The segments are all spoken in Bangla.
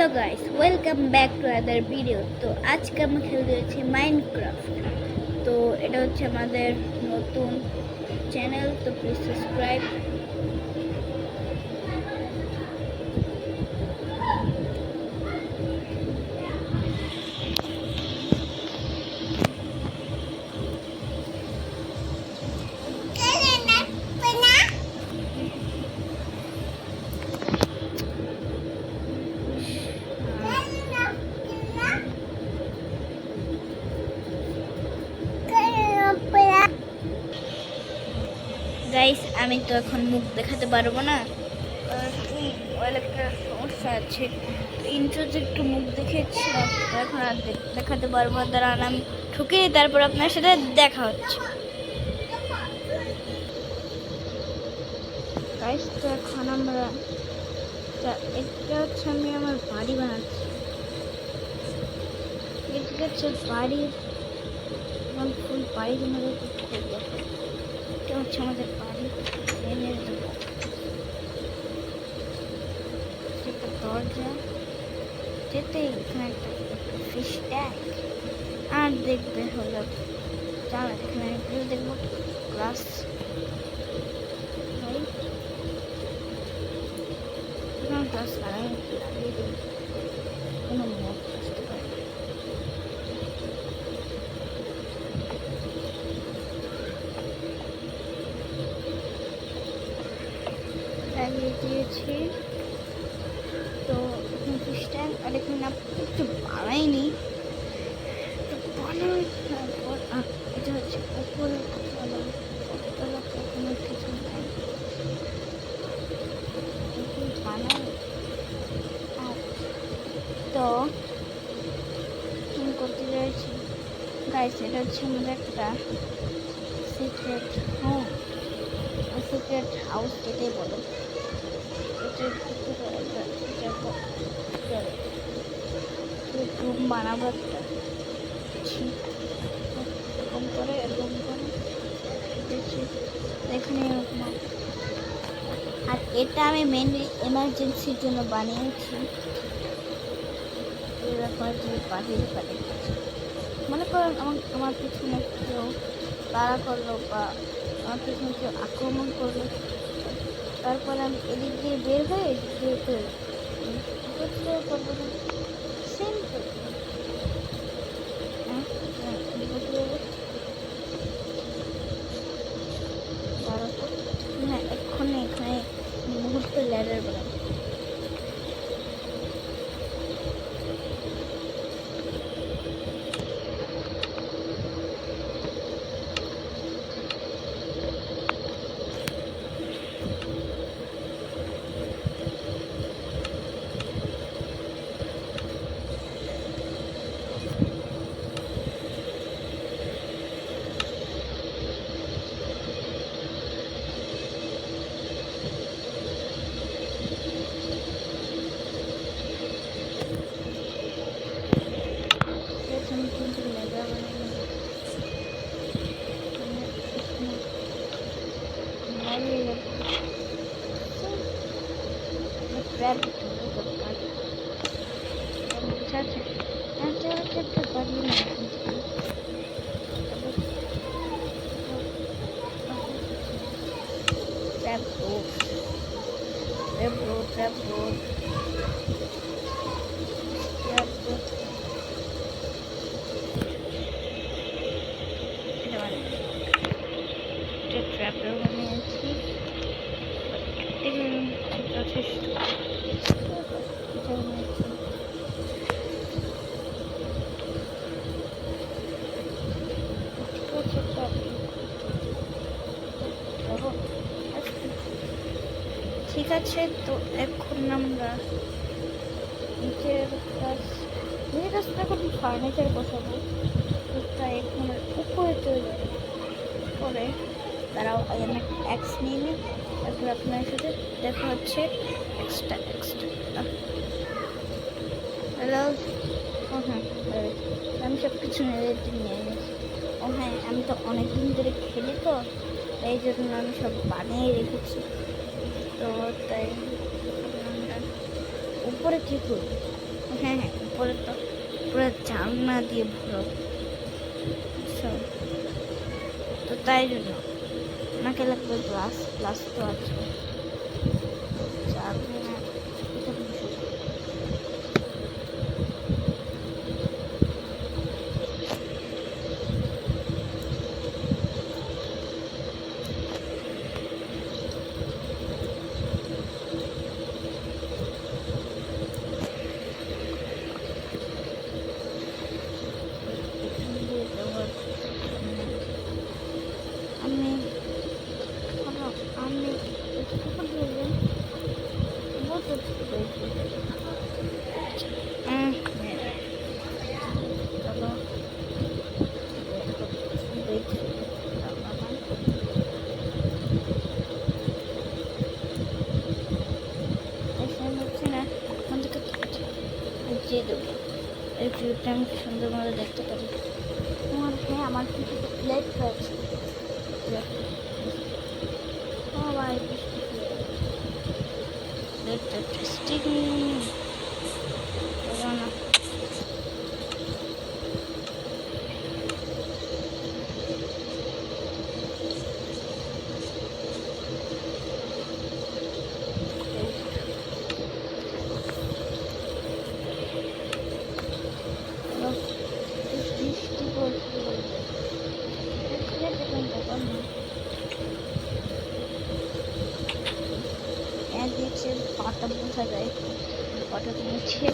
Hello guys, welcome back to other video. তো আজকে আমরা খেলতে যাচ্ছি মাইনক্রাফট। তো এটা হচ্ছে আমাদের নতুন চ্যানেল, তো প্লিজ সাবস্ক্রাইব। গাইস, আমি তো এখন মুখ দেখাতে পারবো না, একটা সমস্যা আছে। ইন্ট্রোতে একটু মুখ দেখেছিলাম, এখন আর দেখাতে পারবো না। দাঁড়ান, আমি ঠুকে তারপর আপনার সাথে দেখা হচ্ছে। গাইস, তো এখন আমরা এটা হচ্ছে আমি আমার বাড়ি বানাচ্ছি। এটা হচ্ছে বাড়ির ফুল বাড়ি আমাদের এটা হচ্ছে আমাদের বাড়ি। একটা দরজা যেতে এখানে একটা ফিশ ট্যাগ আর দেখবে হলো জানা, এখানে দেখবো গ্লাস গ্লাস লাগিয়ে দিই, কোনো মত আসতে পারে। লাগিয়ে দিয়েছি। তো এখানে ফিশ ট্যাঙ্ক, আর এখানে একটু বানাইনি, তো বানাই। তারপর এটা হচ্ছে উপরে কোনো কিছু নাই, বানাই। তো করতে চাইছি গাইস, এটা হচ্ছে আমাদের একটা সিক্রেট হোম, সিক্রেট হাউস যেটাই বলো। রুম বানাবো একটা, এরকম করে এখানে এরকম। আর এটা আমি মেনলি এমার্জেন্সির জন্য বানিয়েছি। মনে করেন আমার পিছনে কেউ তাড়া করলো বা আমার পিছনে কেউ আক্রমণ করলো, তারপরে আমি এদিক দিয়ে বের হয়ে এদিক দিয়ে করবো না। সিম্পল। হ্যাঁ, এক্ষুনি এখানে মুহূর্তে ল্যাডার বানাবো। ঠিক আছে, তো এখন আমরা নিচের রাস্তা এখন ফার্নিচার বসাবো। তাই এখন উপরে তৈরি করে তারাও আমি এক্স নিয়ে নিই, তারপর আপনার সাথে দেখা হচ্ছে এক্সট্রা। হ্যালো। ও হ্যাঁ, আমি সব কিছু নিয়ে নিয়েছি। ও হ্যাঁ, আমি তো অনেকদিন ধরে খেলি, তো এই জন্য আমি সব বানিয়ে রেখেছি। তো তাই আমরা উপরে কি করবো, হ্যাঁ হ্যাঁ, উপরে তো পুরো জানলা দিয়ে ভরো, বুঝছো? তো তাই জন্য আমাকে লাগবে গ্লাস। গ্লাস তো আছে, জানলা এটা বসে। আমি আমি বলতে চলো দেখি হচ্ছে না আমাদেরকে যে দেবো এই ভিউটা আমি সুন্দর মতো দেখতে পারি। আমার হ্যাঁ, আমার কিছু প্লেট রয়েছে। সবাই প্লেটটা টেস্টিং না। বৃষ্টি পড়ছে, ব্যাপার না। দেখছে পাটা বোঝা যায়, পাটা নিচে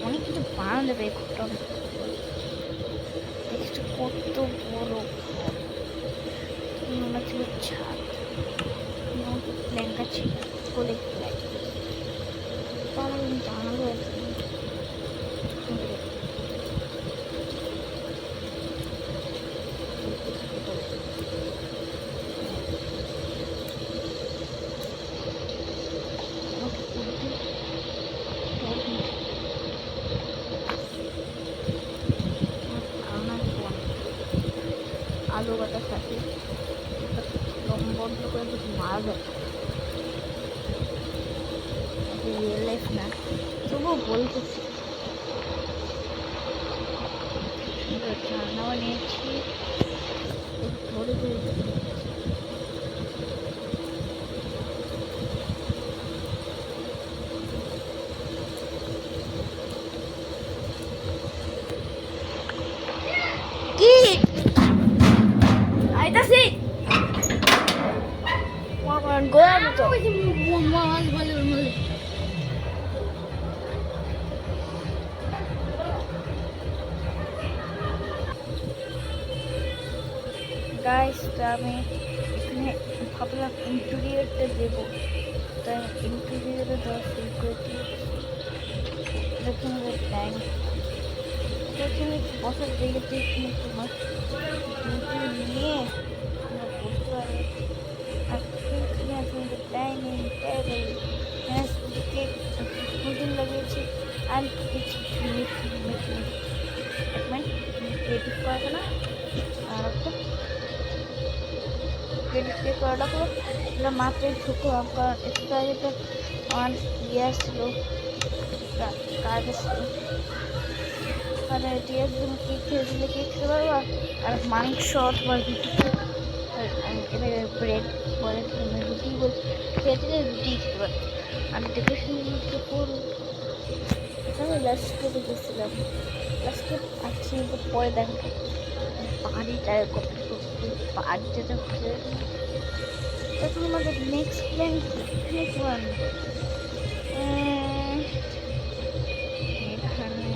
অনেক কিছু বানানো যাবে। ঘরটা দেখছো কত বড় ঘর, মনে ছিল ছাদ, প্ল্যানটা ছিল বলে তারা জানালো আর কি। আলু বাটা থাকে বন্ধ করে কিছু মারবে, রিয়েল লাইফ না, তবুও বলতেছি। রান্নাও নিয়েছি ধরে ধরে কি আইতাছি গোয়ার মতো মাছ বলে গাইস। তো আমি এখানে ভাবলাম ইন্টেরিয়রটা দেবো, তাই ইন্টেরিয়রে দেওয়া শুরু করে দিয়েছি। দেখুন ব্যাংক এখানে বসার জায়গাতে এখানে তোমার নিয়ে বসতে পারবে। আর এখানে আছে আমাদের ডাইনিং টেবিল, ফুডিং লাগিয়েছি। আর কিছু ক্রিয়েটিভ করা না, আর একটা ক্রিয়েটিভ করা লাগলো। এটা মাত্রই ঢুকলাম, কারণ একটু আগে তো আমার ইয়ে আসছিলো, কাজ আসছিলো। মানে টিয়ার জন্য কেক খেয়ে দিলে কেক খেতে পারবো, আর মাংস অথবা রুটি, এটা ব্রেড বলে রুটি বলে খেয়ে দিলে রুটি খেতে পারবো। আর ডেকোরেশন ফুল আমি লাস্টে দেখেছিলাম, লাস্টে আছি পরে দেখো বাড়িটা বাড়িটা হচ্ছে। তখন আমাদের নেক্সট প্ল্যান ওয়ান এখানে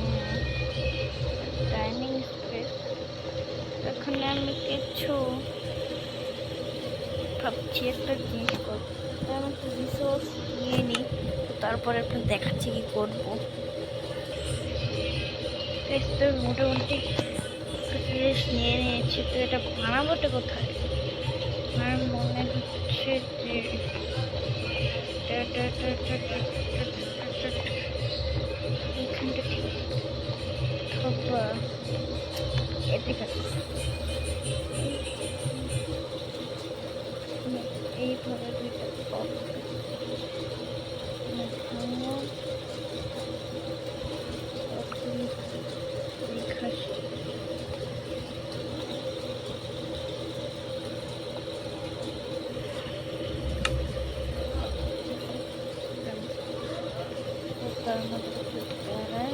ডাইনিং স্পেস। এখানে আমি কিছু ভাবছি একটা জিনিস করবো, আমি একটু রিসোর্স নিয়ে নিই, তারপরে একটু দেখাচ্ছি কি করবো। তো মোটামুটি জিনিস নিয়ে নিয়েছি, তো এটা বানাবোটা কোথায়? আমার মনে হচ্ছে যে এখানটা ঠিক অথবা এদিকে তার মধ্যে ঢুকতে হয়।